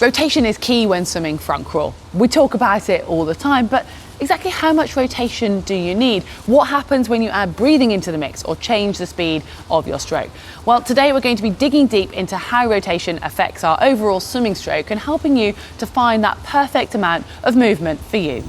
Rotation is key when swimming front crawl. We talk about it all the time, but exactly how much rotation do you need? What happens when you add breathing into the mix or change the speed of your stroke? Well, today we're going to be digging deep into how rotation affects our overall swimming stroke and helping you to find that perfect amount of movement for you.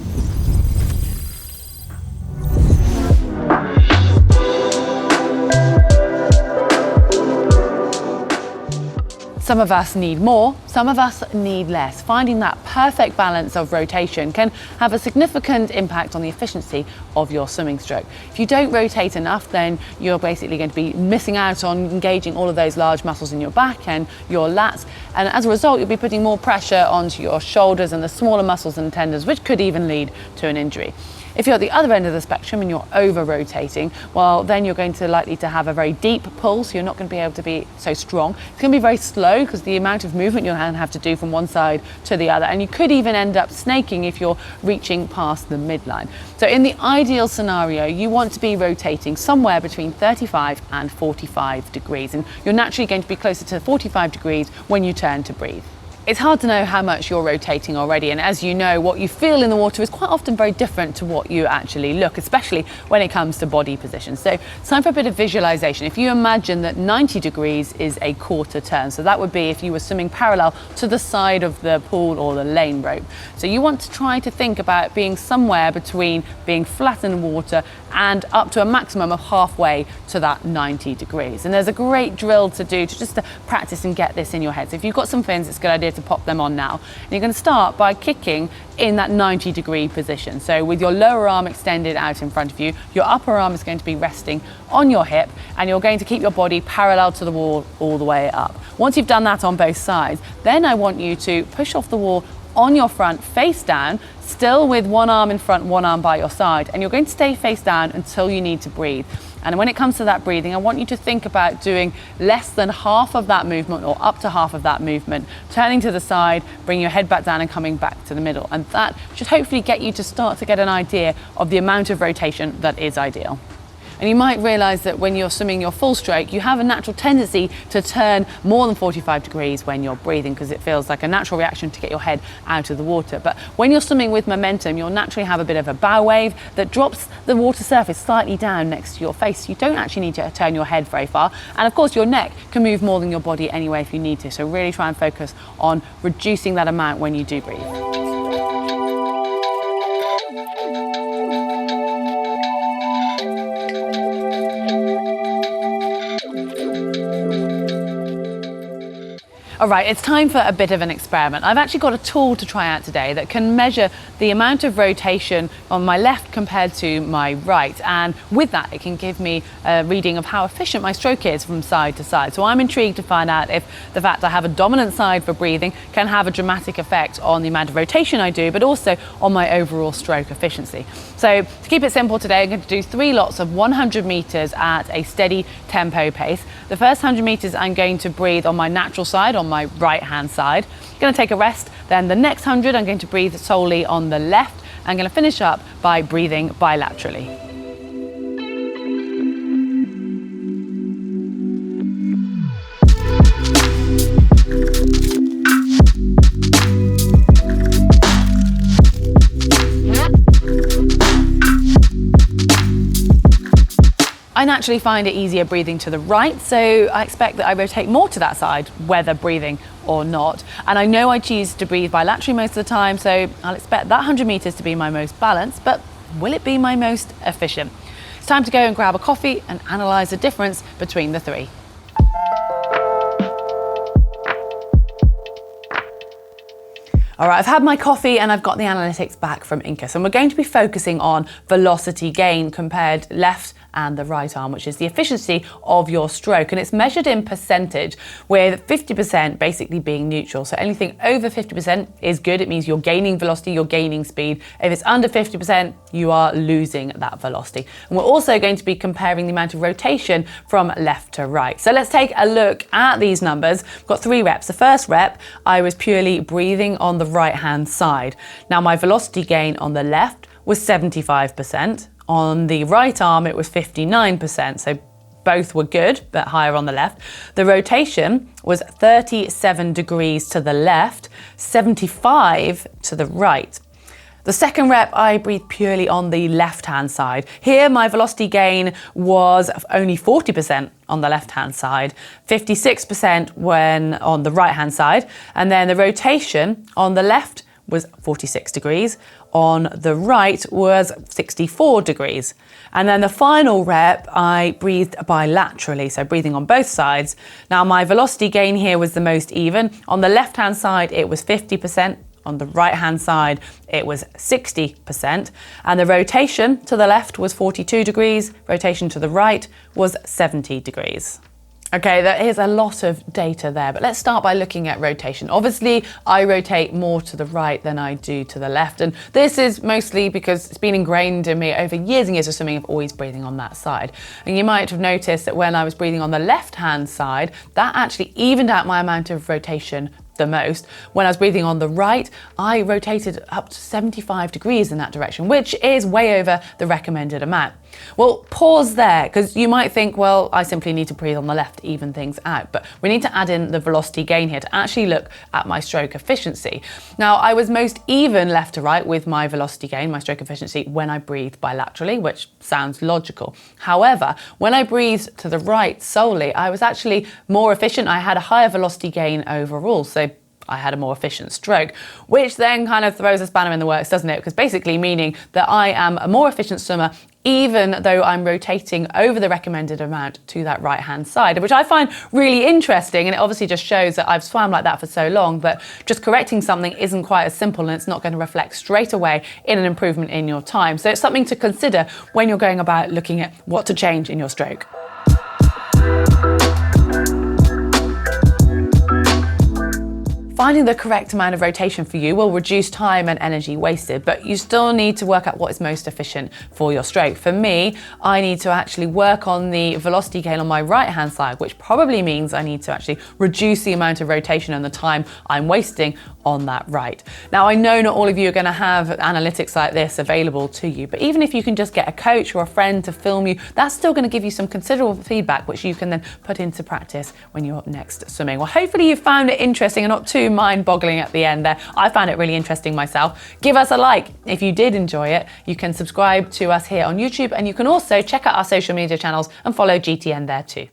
Some of us need more, some of us need less. Finding that perfect balance of rotation can have a significant impact on the efficiency of your swimming stroke. If you don't rotate enough, then you're basically going to be missing out on engaging all of those large muscles in your back and your lats. And as a result, you'll be putting more pressure onto your shoulders and the smaller muscles and tendons, which could even lead to an injury. If you're at the other end of the spectrum and you're over-rotating, well, then you're going to likely to have a very deep pull, so you're not going to be able to be so strong. It's going to be very slow because the amount of movement you'll have to do from one side to the other, and you could even end up snaking if you're reaching past the midline. So in the ideal scenario, you want to be rotating somewhere between 35 and 45 degrees, and you're naturally going to be closer to 45 degrees when you turn to breathe. It's hard to know how much you're rotating already, and as you know, what you feel in the water is quite often very different to what you actually look, especially when it comes to body position. So it's time for a bit of visualization. If you imagine that 90 degrees is a quarter turn, so that would be if you were swimming parallel to the side of the pool or the lane rope. So you want to try to think about being somewhere between being flat in the water and up to a maximum of halfway to that 90 degrees. And there's a great drill to do to practice and get this in your head. So if you've got some fins, it's a good idea to pop them on now. And you're going to start by kicking in that 90-degree position. So with your lower arm extended out in front of you, your upper arm is going to be resting on your hip, and you're going to keep your body parallel to the wall all the way up. Once you've done that on both sides, then I want you to push off the wall on your front, face down, still with one arm in front, one arm by your side, and you're going to stay face down until you need to breathe. And when it comes to that breathing, I want you to think about doing less than half of that movement or up to half of that movement, turning to the side, bringing your head back down and coming back to the middle. And that should hopefully get you to start to get an idea of the amount of rotation that is ideal. And you might realize that when you're swimming your full stroke, you have a natural tendency to turn more than 45 degrees when you're breathing, because it feels like a natural reaction to get your head out of the water. But when you're swimming with momentum, you'll naturally have a bit of a bow wave that drops the water surface slightly down next to your face. You don't actually need to turn your head very far. And of course, your neck can move more than your body anyway if you need to. So really try and focus on reducing that amount when you do breathe. All right, it's time for a bit of an experiment. I've actually got a tool to try out today that can measure the amount of rotation on my left compared to my right. And with that, it can give me a reading of how efficient my stroke is from side to side. So I'm intrigued to find out if the fact I have a dominant side for breathing can have a dramatic effect on the amount of rotation I do, but also on my overall stroke efficiency. So to keep it simple today, I'm going to do 3 lots of 100 meters at a steady tempo pace. The first 100 meters, I'm going to breathe on my natural side, on my right hand side. I'm going to take a rest. Then the next 100, I'm going to breathe solely on the left. I'm going to finish up by breathing bilaterally. I naturally find it easier breathing to the right, so I expect that I rotate more to that side, whether breathing or not. And I know I choose to breathe bilaterally most of the time, so I'll expect that 100 meters to be my most balanced, but will it be my most efficient? It's time to go and grab a coffee and analyze the difference between the 3. All right, I've had my coffee and I've got the analytics back from Incus, and we're going to be focusing on velocity gain compared left and the right arm, which is the efficiency of your stroke. And it's measured in percentage, with 50% basically being neutral. So anything over 50% is good. It means you're gaining velocity, you're gaining speed. If it's under 50%, you are losing that velocity. And we're also going to be comparing the amount of rotation from left to right. So let's take a look at these numbers. We've got 3 reps. The first rep, I was purely breathing on the right-hand side. Now my velocity gain on the left was 75%. On the right arm, it was 59%, so both were good, but higher on the left. The rotation was 37 degrees to the left, 75 to the right. The second rep, I breathed purely on the left-hand side. Here, my velocity gain was only 40% on the left-hand side, 56% when on the right-hand side, and then the rotation on the left was 46 degrees, on the right was 64 degrees. And then the final rep, I breathed bilaterally, so breathing on both sides. Now, my velocity gain here was the most even. On the left-hand side, it was 50%. On the right-hand side, it was 60%. And the rotation to the left was 42 degrees. Rotation to the right was 70 degrees. Okay, there is a lot of data there, but let's start by looking at rotation. Obviously, I rotate more to the right than I do to the left. And this is mostly because it's been ingrained in me over years and years of swimming of always breathing on that side. And you might have noticed that when I was breathing on the left-hand side, that actually evened out my amount of rotation the most. When I was breathing on the right, I rotated up to 75 degrees in that direction, which is way over the recommended amount. Well, pause there, because you might think, well, I simply need to breathe on the left, even things out. But we need to add in the velocity gain here to actually look at my stroke efficiency. Now, I was most even left to right with my velocity gain, my stroke efficiency, when I breathed bilaterally, which sounds logical. However, when I breathed to the right solely, I was actually more efficient. I had a higher velocity gain overall. So I had a more efficient stroke, which then kind of throws a spanner in the works, doesn't it? Because basically meaning that I am a more efficient swimmer even though I'm rotating over the recommended amount to that right-hand side, which I find really interesting. And it obviously just shows that I've swam like that for so long, but just correcting something isn't quite as simple, and it's not going to reflect straight away in an improvement in your time. So it's something to consider when you're going about looking at what to change in your stroke. Finding the correct amount of rotation for you will reduce time and energy wasted, but you still need to work out what is most efficient for your stroke. For me, I need to actually work on the velocity gain on my right-hand side, which probably means I need to actually reduce the amount of rotation and the time I'm wasting on that right. Now, I know not all of you are going to have analytics like this available to you, but even if you can just get a coach or a friend to film you, that's still going to give you some considerable feedback, which you can then put into practice when you're next swimming. Well, hopefully you found it interesting and not too mind-boggling at the end there. I found it really interesting myself. Give us a like if you did enjoy it. You can subscribe to us here on YouTube, and you can also check out our social media channels and follow GTN there too.